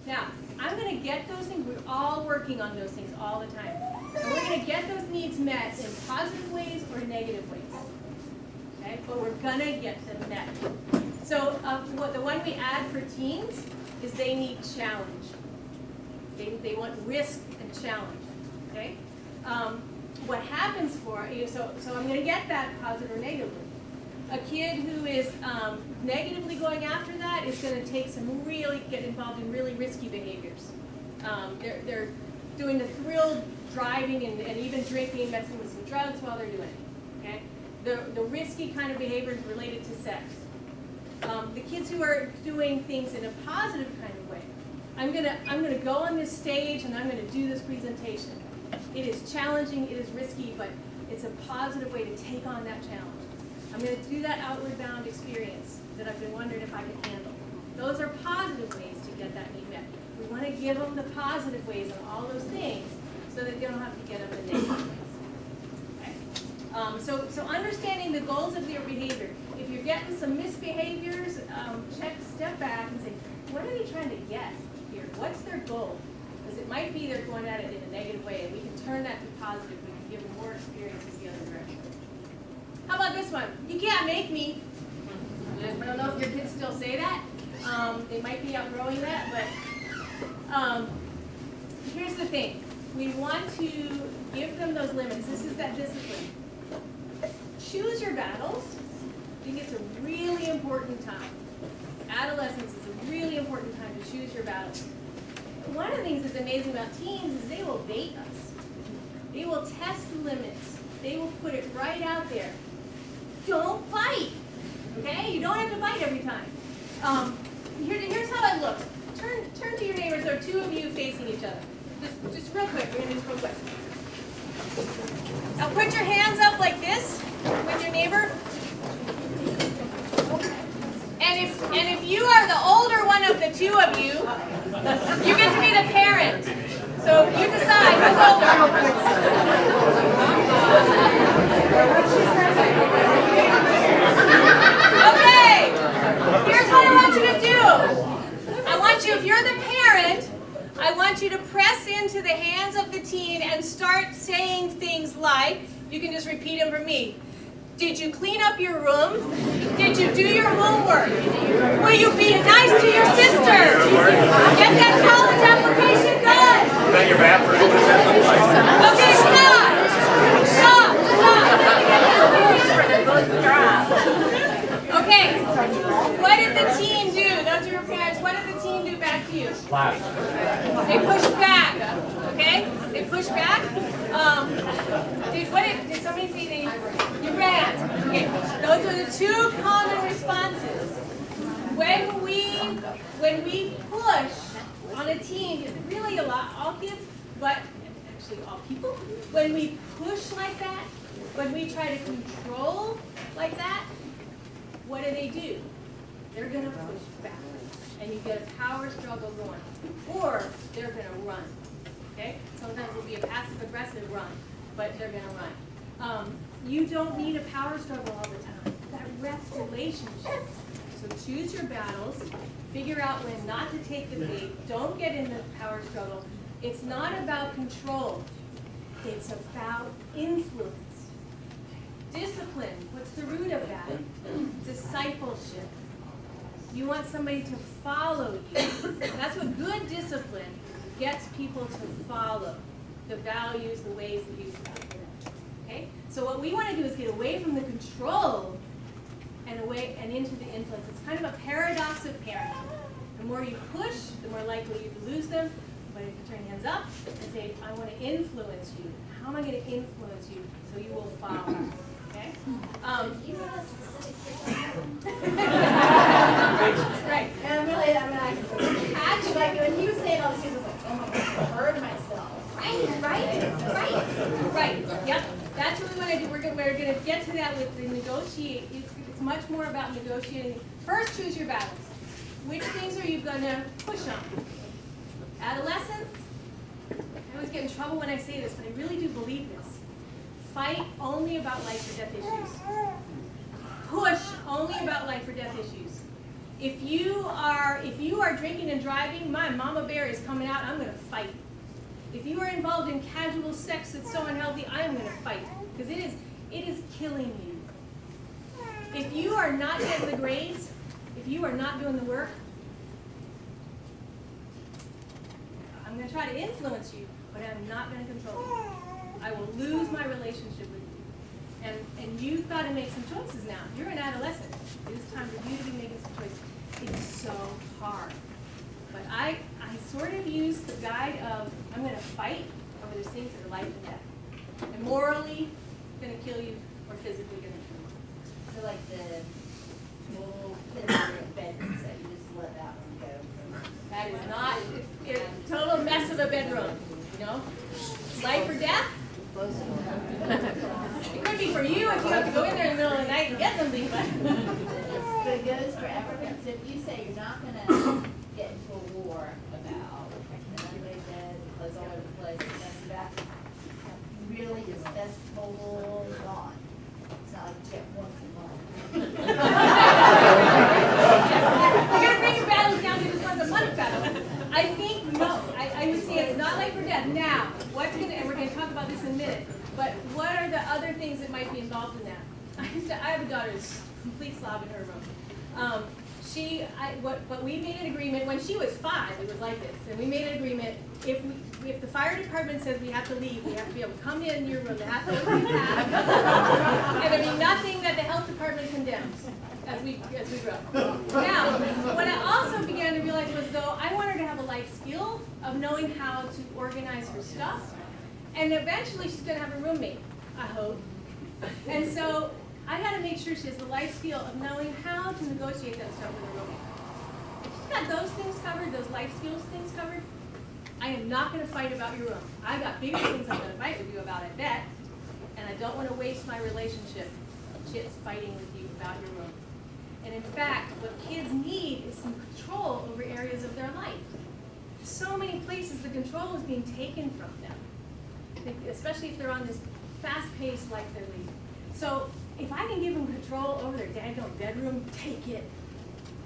Now, I'm going to get those things. We're all working on those things all the time. And we're going to get those needs met in positive ways or negative ways. Okay? But we're going to get them met. So the one we add for teens is they need challenge. They want risk and challenge. Okay? What happens for you? So I'm going to get that positive or negatively. A kid who is negatively going after that is going to get involved in really risky behaviors. They're doing the thrill driving and even drinking, messing with some drugs while they're doing it. Okay? The risky kind of behaviors related to sex. The kids who are doing things in a positive kind of way. I'm gonna go on this stage and I'm gonna do this presentation. It is challenging, it is risky, but it's a positive way to take on that challenge. I'm going to do that outward bound experience that I've been wondering if I can handle. Those are positive ways to get that need met. We want to give them the positive ways on all those things so that they don't have to get them the negative ways. Okay? So understanding the goals of their behavior. If you're getting some misbehaviors, step back and say, what are they trying to get here? What's their goal? Because it might be they're going at it in a negative way, and we can turn that to positive. We can give them more experiences the other direction. How about this one? You can't make me. I don't know if your kids still say that. They might be outgrowing that, but here's the thing. We want to give them those limits. This is that discipline. Choose your battles. I think it's a really important time. Adolescence is a really important time to choose your battles. One of the things that's amazing about teens is they will bait us. They will test the limits. They will put it right out there. Don't bite, okay? You don't have to bite every time. Here's how it looks. Turn to your neighbors. There are two of you facing each other. Just real quick. We're gonna do this real quick. Now put your hands up like this with your neighbor. And if you are the older one of the two of you, you get to be the parent. So you decide who's older. Okay, here's what I want you to do. I want you, if you're the parent, I want you to press into the hands of the teen and start saying things like, you can just repeat them for me. Did you clean up your room? Did you do your homework? Will you be nice to your sister? Get that college application done. Is that your bathroom? What does that look like? Okay, stop. Okay, what did the teen do? Those are your parents. What did the teen do back to you? Laugh. They pushed back. Okay? They pushed back. Did somebody say they? You ran. Okay. Those are the two common responses. When we push on a teen, really a lot, all kids, but actually all people. When we push like that, when we try to control like that, what do? They're going to push back. And you get a power struggle going. Or they're going to run. Okay? Sometimes it'll be a passive-aggressive run, but they're going to run. You don't need a power struggle all the time. That wrecks relationships. So choose your battles. Figure out when not to take the bait. Don't get in the power struggle. It's not about control. It's about influence. Discipline. What's the root of that? Discipleship. You want somebody to follow you. That's what good discipline gets people to follow. The values, the ways that you set for them. Okay? So what we want to do is get away from the control and into the influence. It's kind of a paradox of parenting. The more you push, the more likely you lose them. But if you turn your hands up and say, I want to influence you. How am I going to influence you so you will follow? Okay? You know a specific Right. And really, actually, like when you say all these things, I was like, oh my God, I heard myself. Right. Yep. That's what we want to do. We're going to get to that with the negotiate. It's much more about negotiating. First, choose your battles. Which things are you going to push on? Adolescence. I always get in trouble when I say this, but I really do believe this. Fight only about life or death issues. Push only about life or death issues. If you are drinking and driving, my mama bear is coming out. I'm going to fight. If you are involved in casual sex that's so unhealthy, I am going to fight because it is killing you. If you are not getting the grades, if you are not doing the work, I'm going to try to influence you, but I'm not going to control you. I will lose my relationship with you. And you've got to make some choices now. You're an adolescent. It is time for you to be making some choices. It's so hard. But I sort of use the guide of, I'm going to fight over those things that are life and death. And morally going to kill you or physically going to kill you. So like the little inappropriate bedroom set, you just let that one go. That is not a total mess of a bedroom, you know? Life or death? It could be for you if you have to go in there in the middle of the night and get something, but it goes for everyone. So if you say you're not going to get into a war about everybody dead, clothes all over the place, and that's that, really just, that's total gone. It's not like you get once a month. you're going to bring your battles down to just once a month battle. I think, no, I would say it's not life or death. Now, what's going to, and we're going to talk about this in a minute, but what are the other things that might be involved in that? I have a daughter who's a complete slob in her room. But we made an agreement, when she was 5, it was like this, and we made an agreement, if the fire department says we have to leave, we have to be able to come in your room, there has to be a path, and there'll be nothing that the health department condemns as we grow. Now, what I also began to realize was, though, I want her to have a life skill of knowing how to organize her stuff, and eventually she's going to have a roommate, I hope. And so I got to make sure she has the life skill of knowing how to negotiate that stuff with her roommate. If she's got those things covered, those life skills things covered, I am not going to fight about your room. I got bigger things I'm going to fight with you about, I bet, and I don't want to waste my relationship chits fighting with you about your room. And in fact, what kids need is some control over areas of their life. So many places the control is being taken from them, especially if they're on this fast-paced life they're leading. So if I can give them control over their daggone bedroom, take it.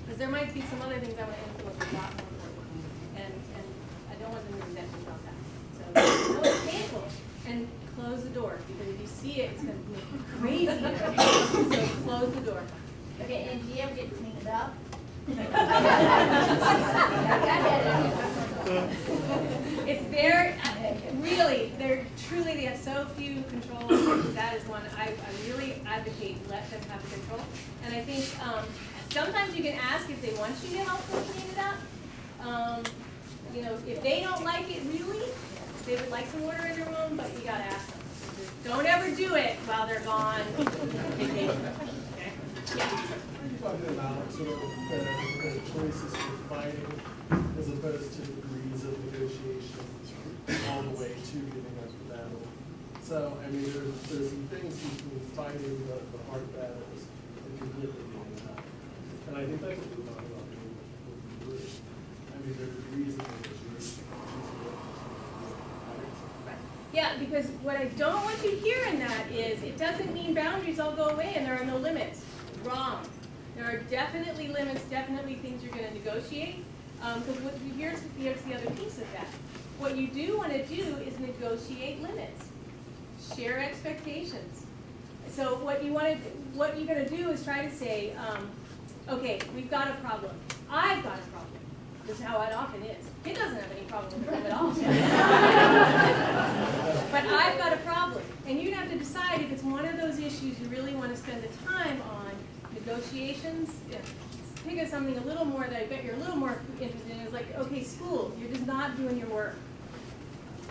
Because there might be some other things I want to influence a lot more important. And I don't want them to resent me about that. So no, it's painful. And close the door, because if you see it, it's going to make you crazy. So close the door. Okay, and do you ever get to clean it up? It's there, really, they have so few controls. That is one I really advocate, let them have control. And I think sometimes you can ask if they want you to help them clean it up. You know, if they don't like it really, they would like some order in their room, but you gotta ask them. Just don't ever do it while they're gone vacation. Okay? Yeah. Are you talking about sort of the choices for fighting as opposed to degrees of negotiation all the way to giving up the battle? So, I mean, there's some things between fighting the hard battles and completely giving up. And I think that's what we're talking about with the group. I mean, there are degrees of negotiation. Yeah, because what I don't want you to hear in that is it doesn't mean boundaries all go away and there are no limits. Wrong. There are definitely limits, definitely things you're going to negotiate. Because here's the other piece of that. What you do want to do is negotiate limits. Share expectations. So what you're going to do is try to say, okay, we've got a problem. I've got a problem. This is how it often is. Kid doesn't have any problem with them at all. But I've got a problem. And you'd have to decide if it's one of those issues you really want to spend the time on. Negotiations, yeah. Think of something a little more that I bet you're a little more interested in. Is like, okay, school, you're just not doing your work.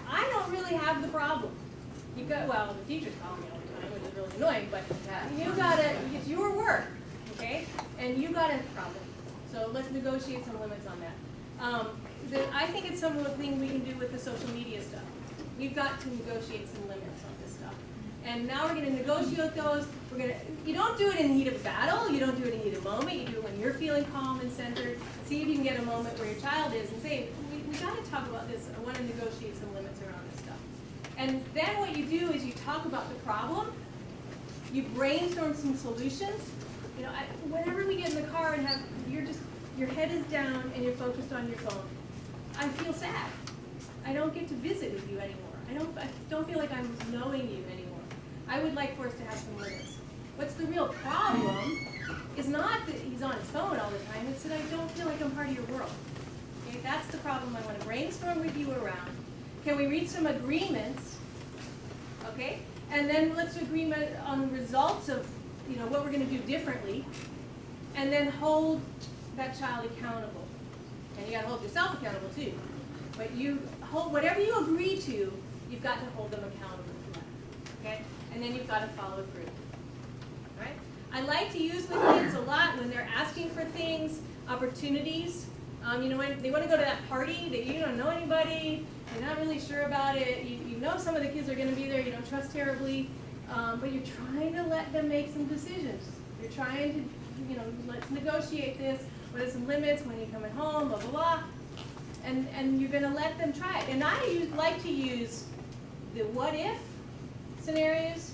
I don't really have the problem. You got, well, the teachers call me all the time, which is really annoying, but you gotta, it's your work, okay? And you got a problem. So let's negotiate some limits on that. I think it's some of the things we can do with the social media stuff. We've got to negotiate some limits on this stuff. And now we're going to negotiate those. You don't do it in the heat of battle. You don't do it in the heat of moment. You do it when you're feeling calm and centered. See if you can get a moment where your child is and say, we got to talk about this. I want to negotiate some limits around this stuff. And then what you do is you talk about the problem. You brainstorm some solutions. You know, whenever we get in the car and you're just your head is down and you're focused on your phone, I feel sad. I don't get to visit with you anymore. I don't feel like I'm knowing you anymore. I would like for us to have some limits. What's the real problem is not that he's on his phone all the time, it's that I don't feel like I'm part of your world. Okay, that's the problem I want to brainstorm with you around. Can we reach some agreements? Okay, and then let's agree on the results of what we're going to do differently, and then hold that child accountable. And you got to hold yourself accountable too. But you hold whatever you agree to, you've got to hold them accountable to that. Okay, and then you've got to follow through. All right. I like to use with kids a lot when they're asking for things, opportunities. When they want to go to that party that you don't know anybody, you're not really sure about it, you know some of the kids are going to be there, you don't trust terribly, but you're trying to let them make some decisions. You're trying to, let's negotiate this, what are some limits, when you're coming home, blah, blah, blah. And you're going to let them try it. And I like to use the what if scenarios.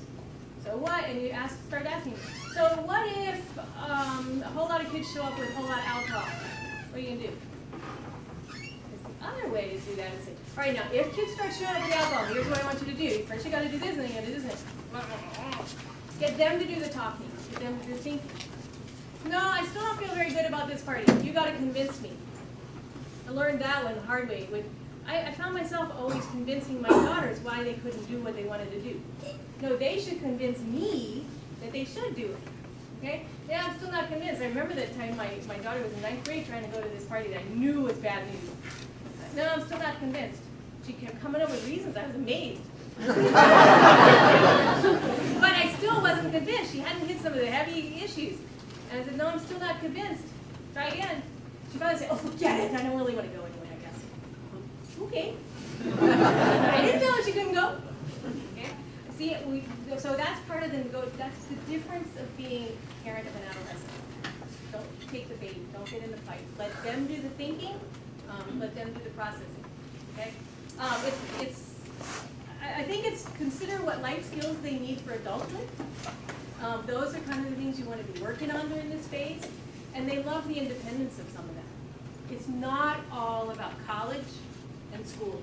So what? And you start asking, so what if a whole lot of kids show up with a whole lot of alcohol? What are you going to do? Because the other way to do that is say, all right, now, if kids start showing up with alcohol, here's what I want you to do. First you got to do this, and then you got to do this. Get them to do the talking. Get them to do the thinking. No, I still don't feel very good about this party. You got to convince me. I learned that one the hard way. I found myself always convincing my daughters why they couldn't do what they wanted to do. No, they should convince me that they should do it. Okay? Yeah, I'm still not convinced. I remember that time my daughter was in 9th grade trying to go to this party that I knew was bad news. No, I'm still not convinced. She kept coming up with reasons. I was amazed. But I still wasn't convinced. She hadn't hit some of the heavy issues. And I said, no, I'm still not convinced. Try again. She finally said, oh, forget it. I don't really want to go anyway, I guess. Okay. I didn't tell her she couldn't go. Okay. See, so that's part of that's the difference of being a parent of an adolescent. Don't take the bait. Don't get in the fight. Let them do the thinking. Let them do the processing. Okay. I think it's consider what life skills they need for adulthood. Those are kind of the things you want to be working on during this phase. And they love the independence of some of that. It's not all about college and school.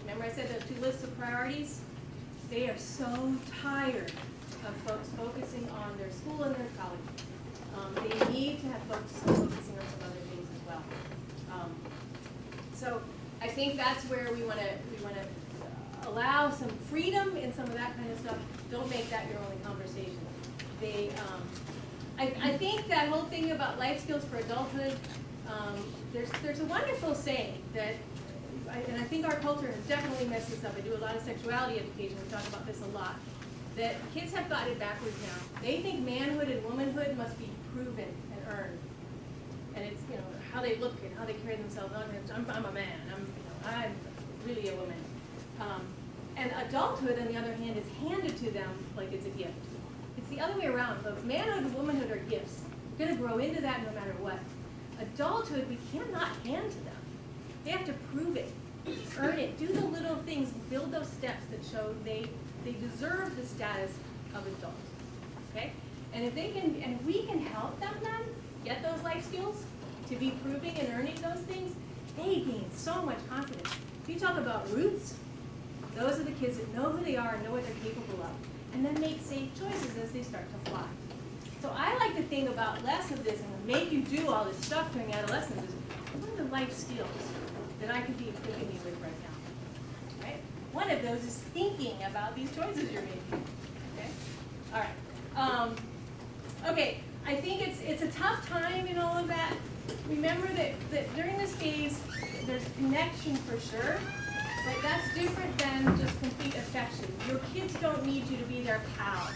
Remember I said those two lists of priorities? They are so tired of folks focusing on their school and their college. They need to have folks focusing on some other things as well. So I think that's where we want to allow some freedom in some of that kind of stuff. Don't make that your only conversation. I think that whole thing about life skills for adulthood, there's a wonderful saying that, and I think our culture has definitely messed this up. I do a lot of sexuality education. We talk about this a lot. That kids have got it backwards now. They think manhood and womanhood must be proven and earned. And it's how they look and how they carry themselves. I'm a man. I'm really a woman. And adulthood, on the other hand, is handed to them like it's a gift. It's the other way around, folks. Manhood and womanhood are gifts. You're going to grow into that no matter what. Adulthood, we cannot hand to them. They have to prove it, earn it, do the little things, build those steps that show they deserve the status of adult. Okay? And if we can help them then get those life skills to be proving and earning those things, they gain so much confidence. If you talk about roots, those are the kids that know who they are and know what they're capable of, and then make safe choices as they start to fly. So I like to think about less of this and make you do all this stuff during adolescence is what are the life skills that I could be equipping you with right now? Right? One of those is thinking about these choices you're making. Okay? All right. Okay, I think it's a tough time in all of that. Remember that during this phase, there's connection for sure. But that's different than just complete affection. Your kids don't need you to be their pal.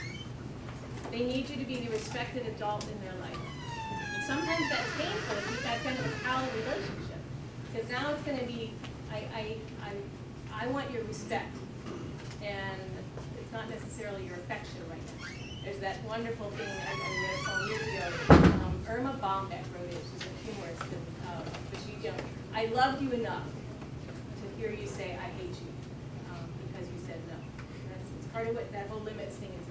They need you to be the respected adult in their life. And sometimes that's painful if you've had kind of a pal relationship. Because now it's going to be, I want your respect. And it's not necessarily your affection right now. There's that wonderful thing I read a song years ago. Irma Bombeck wrote it. She's a humorist. But she, I loved you enough to hear you say, I hate you, because you said no. It's part of what that whole limits thing is